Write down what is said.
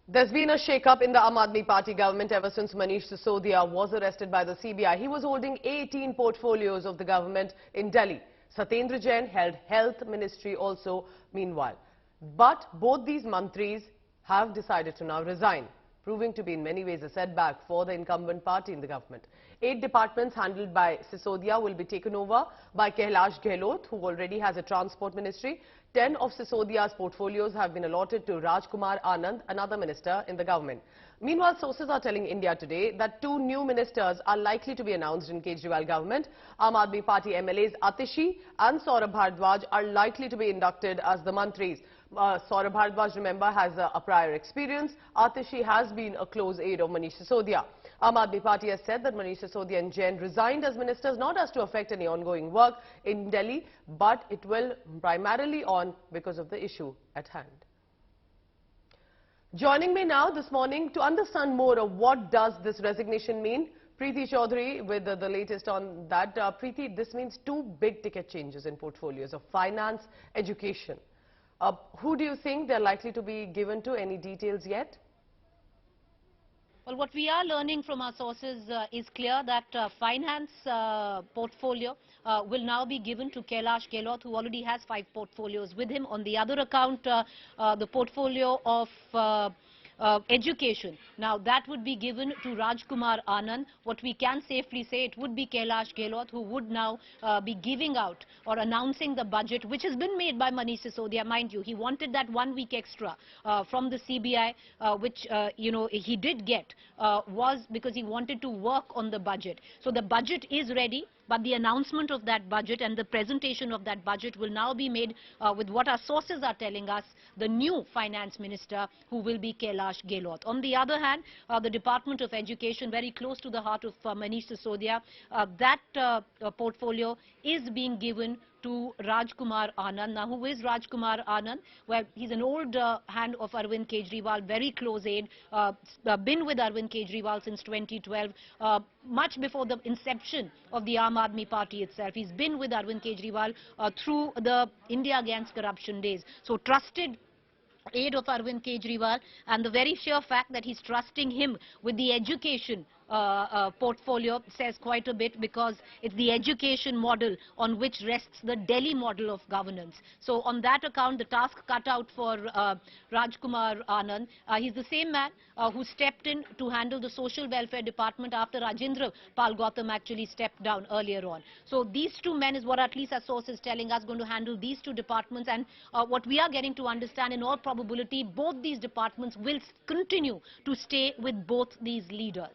There's been a shake-up in the Aam Aadmi Party government ever since Manish Sisodia was arrested by the CBI. He was holding 18 portfolios of the government in Delhi. Satyendra Jain held Health Ministry also meanwhile. But both these Mantris have decided to now resign, proving to be in many ways a setback for the incumbent party in the government. 8 departments handled by Sisodia will be taken over by Kejriwal, who already has a transport ministry. 10 of Sisodia's portfolios have been allotted to Rajkumar Anand, another minister in the government. Meanwhile, sources are telling India Today that 2 new ministers are likely to be announced in Kejriwal government. Aam Aadmi Party MLAs Atishi and Saurabh Bhardwaj are likely to be inducted as the Mantris. Saurabh Bhardwaj, remember, has a prior experience. Atishi has been a close aide of Manish Sisodia. Aam Aadmi Party has said that Manish Sisodia and Jain resigned as ministers, not as to affect any ongoing work in Delhi, but it will primarily on because of the issue at hand. Joining me now this morning to understand more of what does this resignation mean, Preeti Chaudhary with the latest on that. Preeti, this means 2 big ticket changes in portfolios of finance, education. Who do you think they're likely to be given to? Any details yet? Well, what we are learning from our sources is clear that finance portfolio will now be given to Kailash Gehlot, who already has 5 portfolios with him. On the other account, the portfolio of education. Now, that would be given to Rajkumar Anand. What we can safely say, it would be Kailash Gehlot who would now be giving out or announcing the budget, which has been made by Manish Sisodia, mind you. He wanted that 1 week extra from the CBI, which, he did get, was because he wanted to work on the budget. So the budget is ready. But the announcement of that budget and the presentation of that budget will now be made with what our sources are telling us, the new finance minister, who will be Kailash Gehlot. On the other hand, the Department of Education, very close to the heart of Manish Sisodia, that portfolio is being given to Rajkumar Anand. Now, who is Rajkumar Anand? Well, he's an old hand of Arvind Kejriwal, very close aide, been with Arvind Kejriwal since 2012, much before the inception of the Aam Aadmi Party itself. He's been with Arvind Kejriwal through the India Against Corruption days. So, trusted aide of Arvind Kejriwal, and the very sheer fact that he's trusting him with the education portfolio says quite a bit, because it's the education model on which rests the Delhi model of governance. So on that account, the task cut out for Rajkumar Anand. He's the same man who stepped in to handle the social welfare department after Rajendra Pal Gautam actually stepped down earlier on. So these 2 men is what at least our source is telling us, going to handle these 2 departments, and what we are getting to understand, in all probability, both these departments will continue to stay with both these leaders.